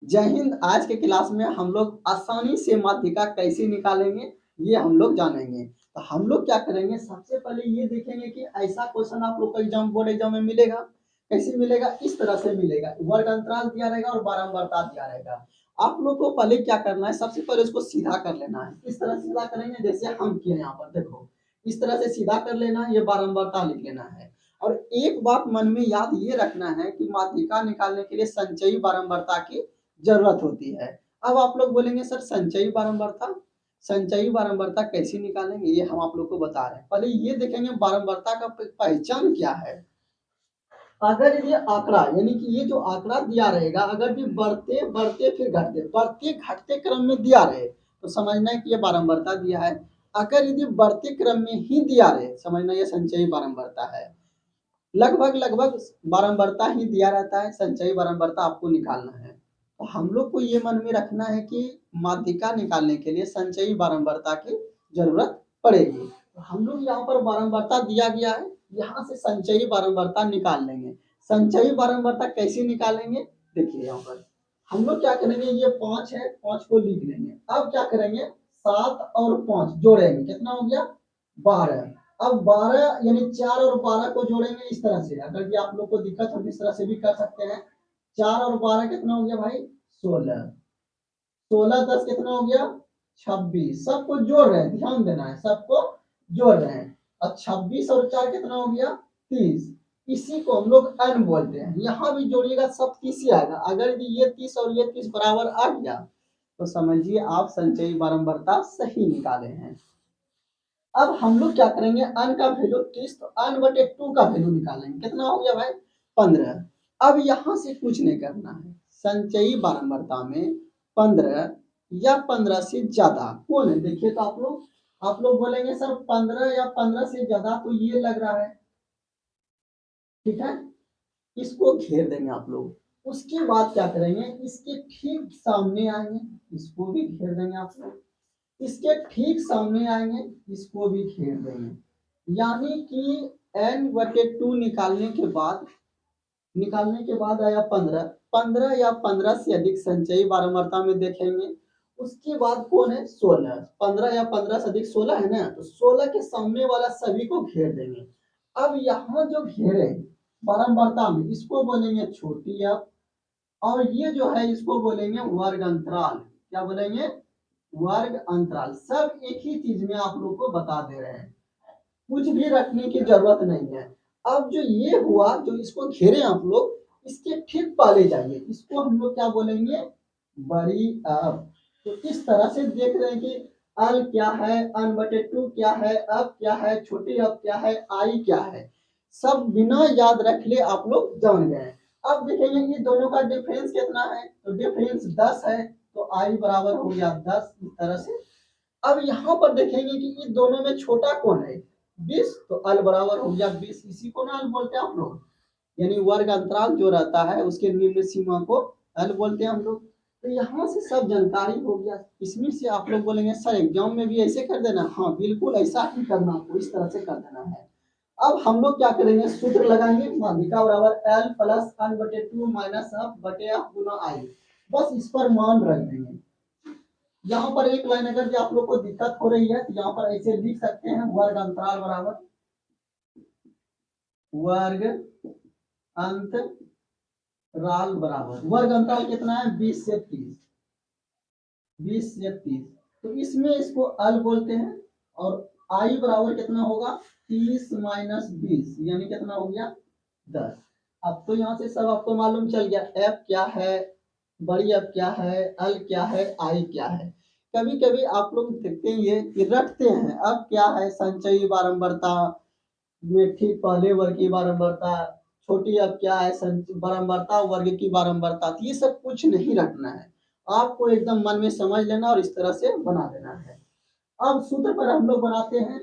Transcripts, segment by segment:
जय हिंद। आज के क्लास में हम लोग आसानी से माध्यिका कैसे निकालेंगे ये हम लोग जानेंगे। तो हम लोग क्या करेंगे, सबसे पहले ये देखेंगे कि ऐसा क्वेश्चन आप लोग को एग्जाम बोर्ड एग्जाम में मिलेगा। कैसे मिलेगा, इस तरह से मिलेगा। वर्ग अंतराल दिया रहेगा और बारंबारता दिया रहेगा। आप लोग को पहले क्या करना है, सबसे पहले उसको सीधा कर लेना है। इस तरह से सीधा करेंगे जैसे हम किए यहाँ पर, देखो इस तरह से सीधा कर लेना है, ये बारंबारता लिख लेना है। और एक बात मन में याद ये रखना है कि माध्यिका निकालने के लिए संचयी बारंबारता की जरूरत होती है। अब आप लोग बोलेंगे सर संचयी बारंबारता कैसे निकालेंगे, ये हम आप लोग को बता रहे हैं। पहले ये देखेंगे बारंबारता का पहचान क्या है। अगर ये आंकड़ा यानी कि ये जो आंकड़ा दिया रहेगा, अगर ये बढ़ते बढ़ते फिर बढ़ते घटते क्रम में दिया रहे तो समझना है कि ये बारंबारता दिया है। अगर यदि बढ़ते क्रम में ही दिया रहे, समझना ये संचयी बारंबारता है। लगभग लगभग बारंबारता ही दिया रहता है, संचयी बारंबारता आपको निकालना है। तो हम लोग को ये मन में रखना है कि माध्यिका निकालने के लिए संचयी बारंबारता की जरूरत पड़ेगी। तो हम लोग यहाँ पर बारंबारता दिया गया है, यहाँ से संचयी बारंबारता निकाल लेंगे। संचयी बारंबारता कैसे निकालेंगे, देखिए यहाँ पर हम लोग क्या करेंगे, ये 5 है, 5 को लिख लेंगे। अब क्या करेंगे, 7 और 5 जोड़ेंगे, कितना हो गया 12। अब 12 यानी 4 और 12 को जोड़ेंगे इस तरह से। अगर ये आप लोग को दिक्कत हो इस तरह से भी कर सकते हैं। 4 और 12 कितना हो गया भाई 16। 16 10 कितना हो गया 26। सबको जोड़ रहे हैं, ध्यान देना है, सबको जोड़ रहे हैं। और 26 और 4 कितना हो गया 30। इसी को हम लोग n बोलते हैं। यहाँ भी जोड़िएगा सब 30 ही आएगा। अगर ये 30 और ये 30 बराबर आ गया तो समझिए आप संचयी बारंबारता सही निकाले हैं। अब हम लोग क्या करेंगे, अन का वैल्यू 30, तो अन बटे 2 का वैल्यू निकालेंगे। कितना हो गया भाई 15। अब यहां से कुछ नहीं करना है। संचयी बारंबारता में 15 या 15 से ज्यादा कौन है, देखिए तो आप लोग बोलेंगे सर 15 या 15 से ज्यादा तो ये लग रहा है, ठीक है। इसको घेर देंगे आप लोग। उसके बाद क्या करेंगे, इसके ठीक सामने आएंगे, इसको भी घेर देंगे आप लोग। इसके ठीक सामने आएंगे, इसको भी घेर देंगे। यानी कि n/2 निकालने के बाद आया 15। 15 या 15 से अधिक संचयी बारंबारता में देखेंगे। उसके बाद कौन है 16। 15 या 15 से अधिक 16 है ना, तो 16 के सामने वाला सभी को घेर देंगे। अब यहाँ जो घेरे बारंबारता में, इसको बोलेंगे छोटी f। और ये जो है इसको बोलेंगे वर्ग अंतराल। क्या बोलेंगे, वर्ग अंतराल। सब एक ही चीज में आप लोग को बता दे रहे हैं, कुछ भी रखने की जरूरत नहीं है। अब जो ये हुआ, जो इसको घेरे आप लोग, इसके ठीक पहले जाइए, इसको हम लोग क्या बोलेंगे बड़ी अब। तो इस तरह से देख रहे हैं कि अल क्या है, n/2 क्या है, अब क्या है, छोटी अब क्या है, आई क्या है, सब बिना याद रख ले आप लोग जान गए। अब देखेंगे ये दोनों का डिफरेंस कितना है, तो डिफरेंस 10 है, तो आई बराबर हो गया 10। इस तरह से अब यहाँ पर देखेंगे कि ये दोनों में छोटा कौन है 20, तो अल बराबर हो गया 20। इसी को ना अल बोलते हैं आप लोग, यानी वर्ग अंतराल जो रहता है उसके निम्न सीमा को अल बोलते हैं हम लोग। तो यहाँ से सब जानकारी हो गया। इसमें से आप लोग बोलेंगे सर एग्जाम में भी ऐसे कर देना, हाँ बिल्कुल ऐसा ही करना, आपको इस तरह से कर देना है। अब हम लोग क्या करेंगे, सूत्र लगाएंगे, माध्यिका बराबर L plus n/2 minus f बटे f गुना आई। बस इस पर मान रख देंगे। यहाँ पर एक लाइन अगर जो आप लोग को दिक्कत हो रही है तो यहाँ पर ऐसे लिख सकते हैं, वर्ग अंतराल बराबर वर्ग अंतराल बराबर वर्ग अंतराल कितना है 20 से 30। 20 से 30, तो इसमें इसको अल बोलते हैं। और आई बराबर कितना होगा 30 माइनस 20, यानी कितना हो गया 10। अब तो यहाँ से सब आपको मालूम चल गया, एफ क्या है, बड़ी एफ क्या है, अल क्या है, आई क्या है। कभी कभी आप लोग देखते हैं ये कि रटते हैं, अब क्या है संचयी बारंबारता में ठीक पहले वर्ग की बारंबारता, छोटी अब क्या है बारंबारता वर्ग की बारंबारता। ये सब कुछ नहीं रखना है, आपको एकदम मन में समझ लेना और इस तरह से बना देना है। अब सूत्र पर हम लोग बनाते हैं,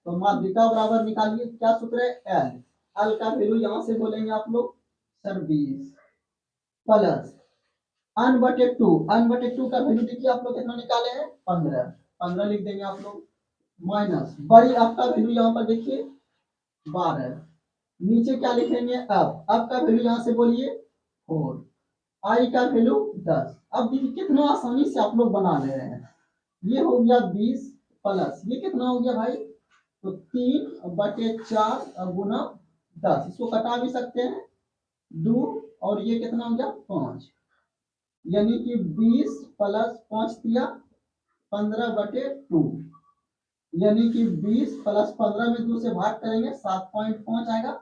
तो माध्यिका बराबर निकालिए, क्या सूत्र है एल। एल का वैल्यू यहाँ से बोलेंगे आप लोग सर 20 प्लस n/2 का वैल्यू देखिए आप लोग कितना निकाले हैं 15। 15 लिख देंगे आप लोग, माइनस बड़ी आपका वैल्यू यहाँ पर देखिए 12। नीचे क्या लिखेंगे अब का वैल्यू यहाँ से बोलिए 4। आई का वैल्यू 10। अब देखिए कितना आसानी से आप लोग बना ले रहे हैं। ये हो गया 20 प्लस ये कितना हो गया भाई, तो 3/4 गुना 10, इसको कटा भी सकते हैं 2, और ये कितना हो गया 5, यानी कि 20 प्लस 5 दिया 15/2, यानी कि 20 प्लस 15 में 2 से भाग करेंगे 7.5 आएगा,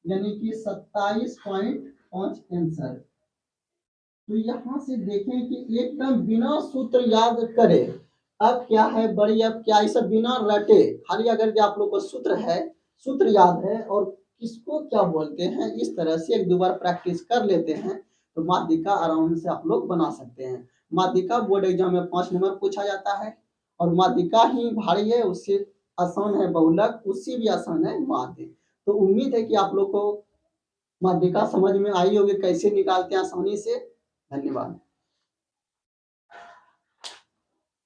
यानी कि 27.5 आंसर। तो यहाँ से देखें कि एकदम बिना सूत्र याद करे, अब क्या है बड़ी, अब क्या ये सब बिना रटे, खाली अगर जो आप लोग को सूत्र है, सूत्र याद है और किसको क्या बोलते हैं, इस तरह से एक दो बार प्रैक्टिस कर लेते हैं तो माध्यिका आराम से आप लोग बना सकते हैं। माध्यिका बोर्ड एग्जाम में 5 नंबर पूछा जाता है और माध्यिका ही भारी है, उससे आसान है बहुलक, उससे भी आसान है माध्य। तो उम्मीद है कि आप लोग को माध्यिका समझ में आई होगी कैसे निकालते हैं आसानी से। धन्यवाद।